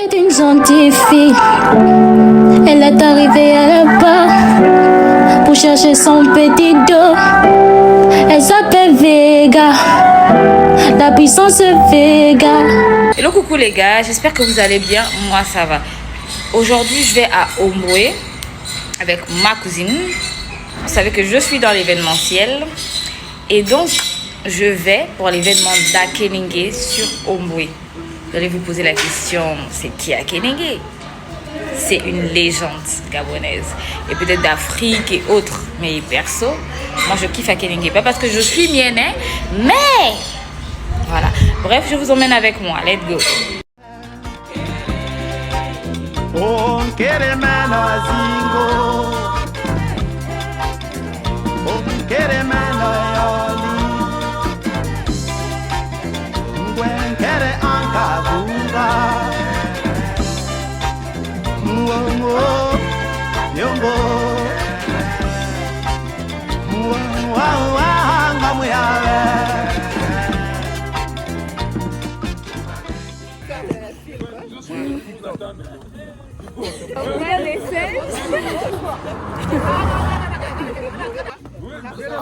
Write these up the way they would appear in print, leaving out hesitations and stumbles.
C'est une gentille fille. Elle est arrivée à là-bas pour chercher son petit dos. Elle s'appelle Vega. La puissance Vega. Hello, coucou les gars, j'espère que vous allez bien. Moi ça va. Aujourd'hui je vais à Ombwe avec ma cousine. Vous savez que je suis dans l'événementiel et donc je vais pour l'événement d'Akenenge sur Ombwe. Vous allez vous poser la question, c'est qui Akenenge? C'est une légende gabonaise et peut-être d'Afrique et autres. Mais perso, moi je kiffe Akenenge, pas parce que je suis mienne, mais voilà. Bref, je vous emmène avec moi. Let's go.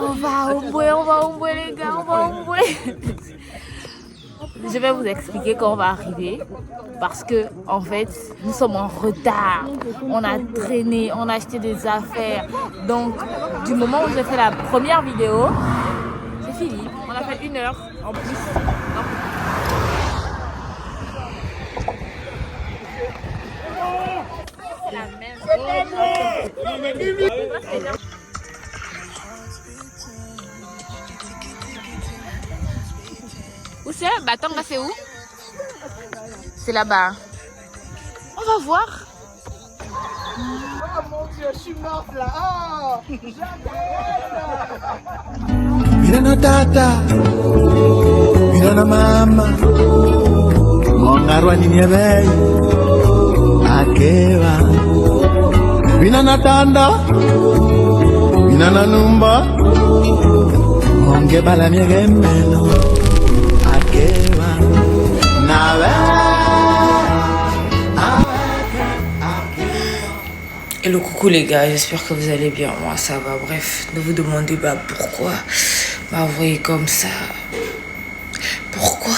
On va au Ombwe les gars, on va au Ombwe. Je vais vous expliquer quand on va arriver parce que en fait nous sommes en retard. On a traîné, on a acheté des affaires. Donc du moment où j'ai fait la première vidéo, c'est fini. On a fait 1 heure en plus. C'est la même. Où c'est? Batanga, c'est où? C'est là-bas. On va voir. Oh mon Dieu, je suis morte là. Oh, Minana tata, minana mama, mongarwa ninyebei, akeva. Minana tanda, minana numba, mongebala miegemeno. Hello, coucou les gars, j'espère que vous allez bien. Moi ça va. Bref, ne vous demandez pas pourquoi m'envoyer comme ça. Pourquoi?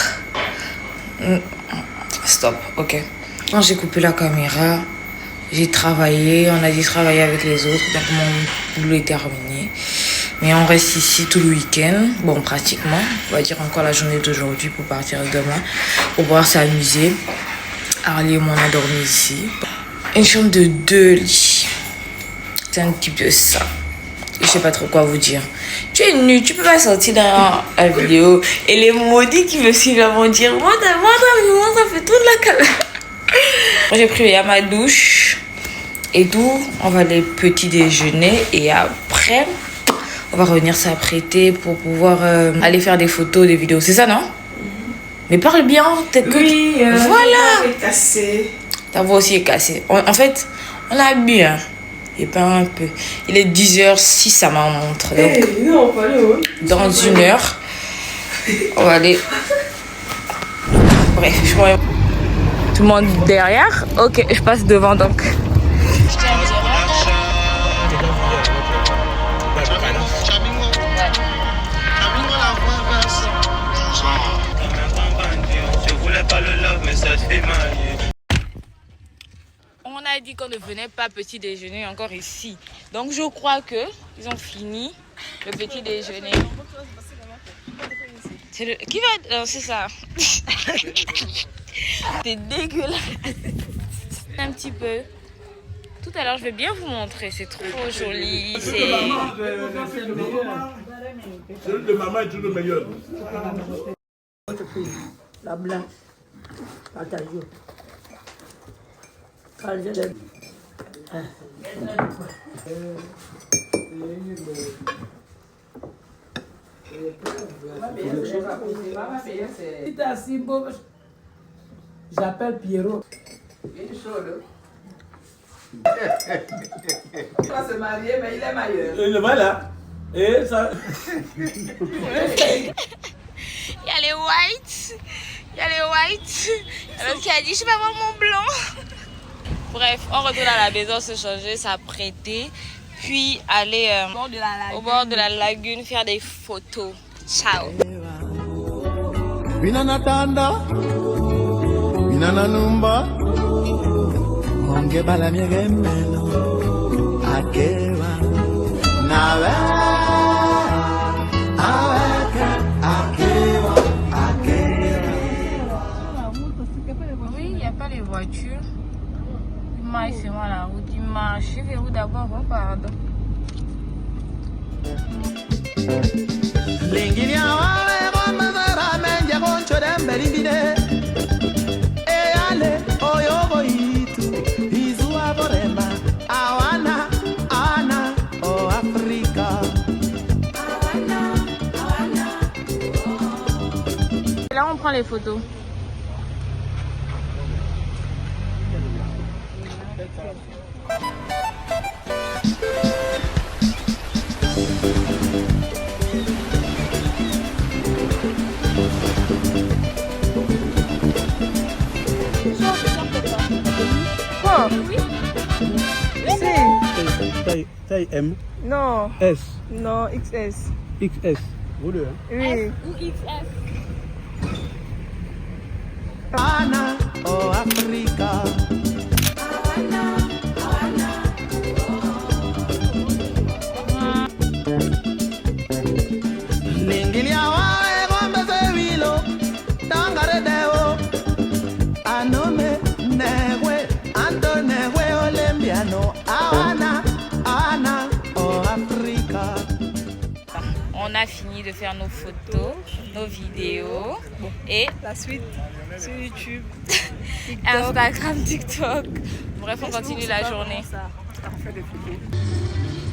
Stop, ok. Quand j'ai coupé la caméra, j'ai travaillé. On a dit travailler avec les autres, donc mon boulot est terminé. Mais on reste ici tout le week-end. Bon, pratiquement. On va dire encore la journée d'aujourd'hui pour partir demain. Pour pouvoir s'amuser. Arlie et moi, on a dormi ici. Une chambre de 2 lits. C'est un type de ça. Je sais pas trop quoi vous dire. Tu es nu, tu peux pas sortir dans la vidéo. Et les maudits qui me suivent vont dire moi ça fait toute la caméra. J'ai pris ma douche et tout. On va aller petit déjeuner et après on va revenir s'apprêter pour pouvoir aller faire des photos, des vidéos. C'est ça, non? Mais parle bien, t'écoutes. Oui, voilà. est cassé. Ta voix aussi est cassée. En fait, on a bu, hein. Et pas un peu. Il est 10h06 à ma montre. Donc, Non, pas le dans 1 heure, on va aller. Bref, je vois tout le monde derrière. Ok, je passe devant donc. On a dit qu'on ne venait pas petit déjeuner encore ici. Donc je crois que ils ont fini le petit déjeuner. C'est le... Qui va... Non, c'est ça. C'est dégueulasse. Un petit peu. Tout à l'heure, je vais bien vous montrer. C'est trop joli. C'est... Celui de maman est toujours le meilleur. La blanche. Partagez. J'appelle Pierrot. Il est chaud, là. Il va se marier, mais il est meilleur. Et le voilà. Et ça. Il y a les whites. y a les whites. L'autre qui a dit je vais avoir mon blanc. Bref, on retourne à la maison se changer, s'apprêter, puis aller au bord de la lagune faire des photos. Ciao. Binanatanda, binananumba, monge bala miegemelo, akeba, nawe, akeba. Oui, il n'y a pas les voitures. Dimanche, c'est moi la route. Dimanche, je vais où d'abord, on pardon. Là, on prend les photos. Quoi? Oui. Taille M. Non. S. Non, XS. XS. Vous deux, hein? Oui. Ou XF. Ana, oh Africa. Ningilia wae gombe sevilo, tangare deo, anome negwe, anto negwe olembiano, Ana, oh Africa. On a fini de faire nos photos, nos vidéos et La suite sur YouTube, Instagram, TikTok. Bref, on continue la journée.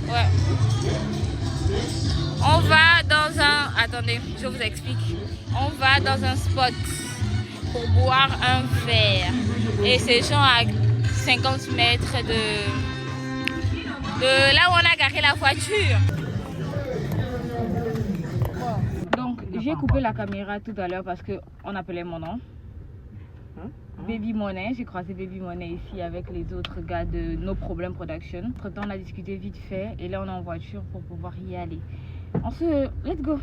Ouais. On va dans un... Attendez, je vous explique. On va dans un spot pour boire un verre. Et c'est genre à 50 mètres de là où on a garé la voiture. Donc, j'ai coupé la caméra tout à l'heure parce qu'on appelait mon nom. Baby Money, j'ai croisé Baby Money ici avec les autres gars de No Problem Production. Entre temps, on a discuté vite fait et là on est en voiture pour pouvoir y aller. On se... Let's go.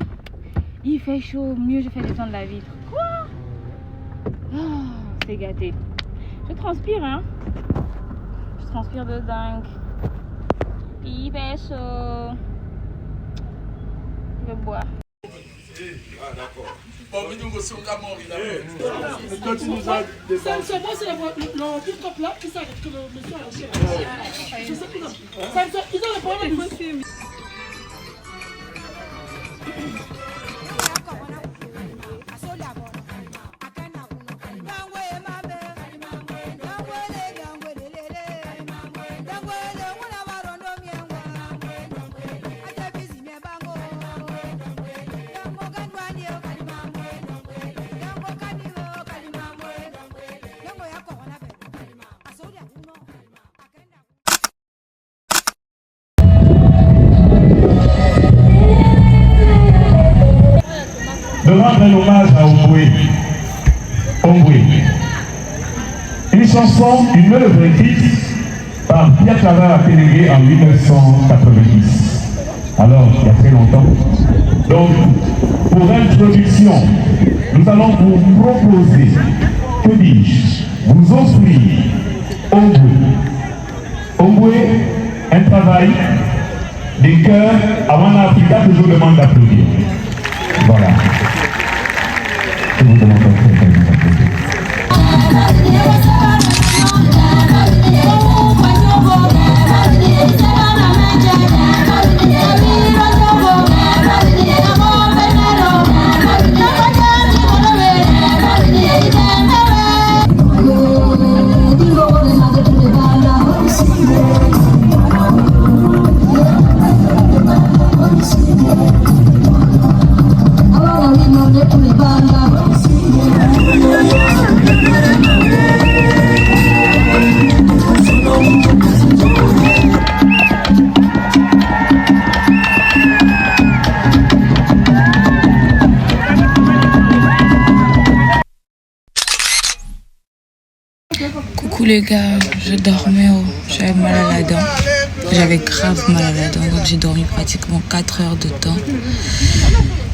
Il fait chaud, mieux je fais descendre la vitre. Quoi? Oh, c'est gâté. Je transpire, hein. Je transpire de dingue. Il fait chaud. Je vais boire. Ah, d'accord. Quand tu nous as C'est moi, c'est le TikTok là qui s'arrête que le monsieur a reçu. C'est ça qu'ils ont. Ils ont le problème. De rendre un hommage à Omboué. Une chanson, une œuvre écrite par Pierre Clavin Pénégué en 1990. Alors, il y a très longtemps. Donc, pour introduction, nous allons vous proposer, que dis-je, vous offrir Omboué, un travail des cœurs à One Africa que je vous demande d'applaudir. Voilà. Je vous demande d'applaudir. Ahora mismo me Coucou les gars, je dormais, j'avais mal à la dent. J'avais grave mal à la dent, donc j'ai dormi pratiquement 4 heures de temps.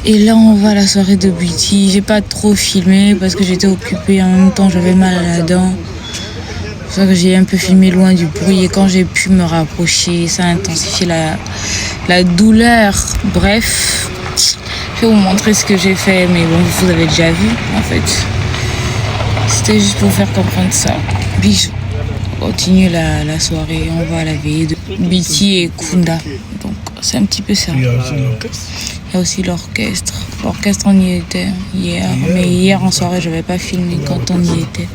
Et là on va à la soirée de Beauty. J'ai pas trop filmé parce que j'étais occupée, en même temps j'avais mal à la dent. C'est pour ça que j'ai un peu filmé loin du bruit et quand j'ai pu me rapprocher, ça a intensifié la douleur. Bref, je vais vous montrer ce que j'ai fait, mais bon, vous avez déjà vu en fait. C'était juste pour faire comprendre ça. Bisous. On continue la soirée, on va à la veillée de Biti et Kunda. Donc c'est un petit peu ça. Il y a aussi l'orchestre. L'orchestre, on y était hier. Mais hier en soirée, je n'avais pas filmé quand on y était.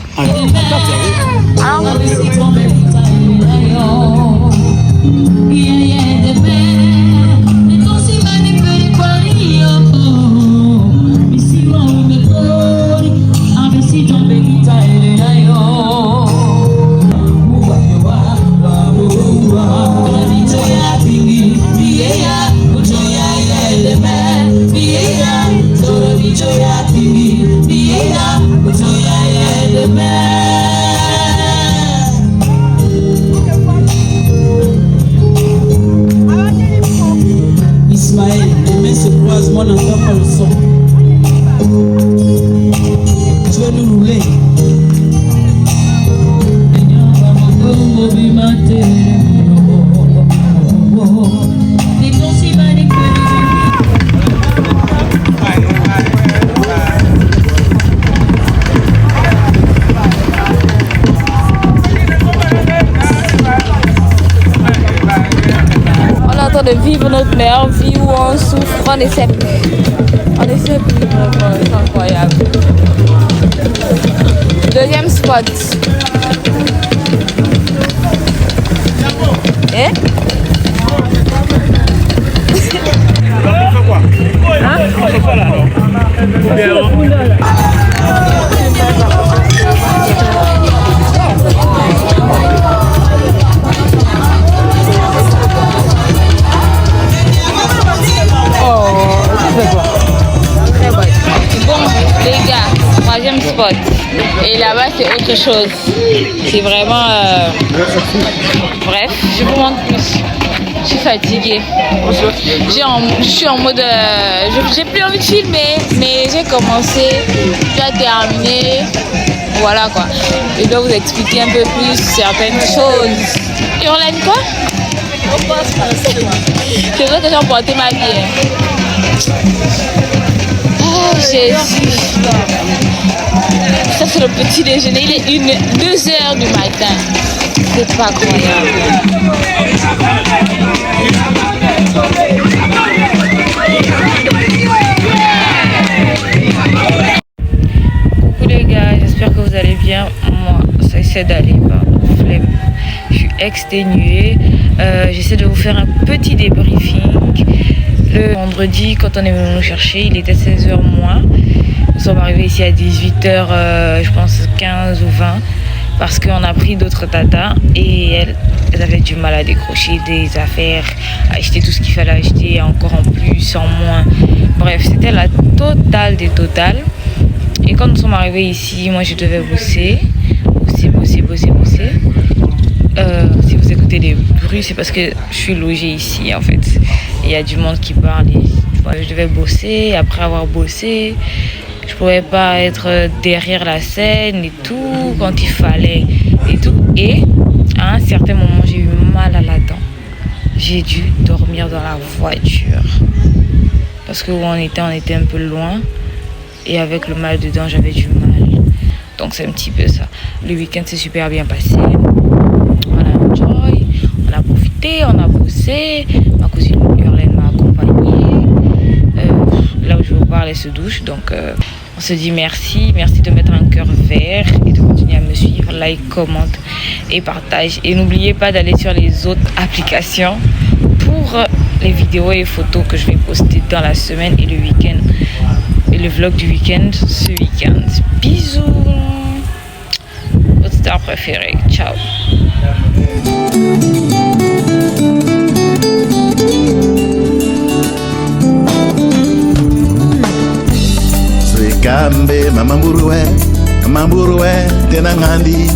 De vivre notre meilleure vie où on souffre, on essaie plus. On essaie plus, vraiment, c'est incroyable. Deuxième spot. Eh? On fait quoi? Hein? On fait quoi là alors? Bon, les gars, troisième spot. Et là-bas, c'est autre chose. C'est vraiment... Bref, je vous montre plus. Je suis fatiguée. Je suis en mode... j'ai plus envie de filmer, mais j'ai commencé, j'ai terminé. Voilà quoi. Je dois vous expliquer un peu plus certaines choses. Hurlaine quoi? C'est vrai que j'ai emporté ma vie. Oh Jésus. Ça c'est le petit déjeuner. Il est 2 heures du matin. C'est pas croyable. Coucou les gars, j'espère que vous allez bien. Moi, ça essaie d'aller par flemme. Je suis exténuée. J'essaie de vous faire un petit débriefing. Le vendredi, quand on est venu nous chercher, il était 16h moins. Nous sommes arrivés ici à 18h, je pense 15 ou 20, parce qu'on a pris d'autres tatas et elles avaient du mal à décrocher des affaires, à acheter tout ce qu'il fallait acheter, encore en plus, en moins. Bref, c'était la totale des totales. Et quand nous sommes arrivés ici, moi je devais bosser. Si vous écoutez des bruits, c'est parce que je suis logée ici en fait. Il y a du monde qui parle. Je devais bosser. Après avoir bossé, je pouvais pas être derrière la scène et tout quand il fallait et tout. Et à un certain moment, j'ai eu mal à la dent. J'ai dû dormir dans la voiture parce que où on était un peu loin et avec le mal de dent, j'avais du mal. Donc c'est un petit peu ça. Le week-end s'est super bien passé. On a enjoy, on a profité, on a bossé. Ma cousine Hurlaine m'a accompagnée. Là où je vous parle, elle se douche. Donc on se dit merci. Merci de mettre un cœur vert et de continuer à me suivre. Like, commente et partage. Et n'oubliez pas d'aller sur les autres applications pour les vidéos et photos que je vais poster dans la semaine et le week-end. Et le vlog du week-end ce week-end. Bisous. Votre star préférée. Ciao. Kambe mama mburuwe tenangandi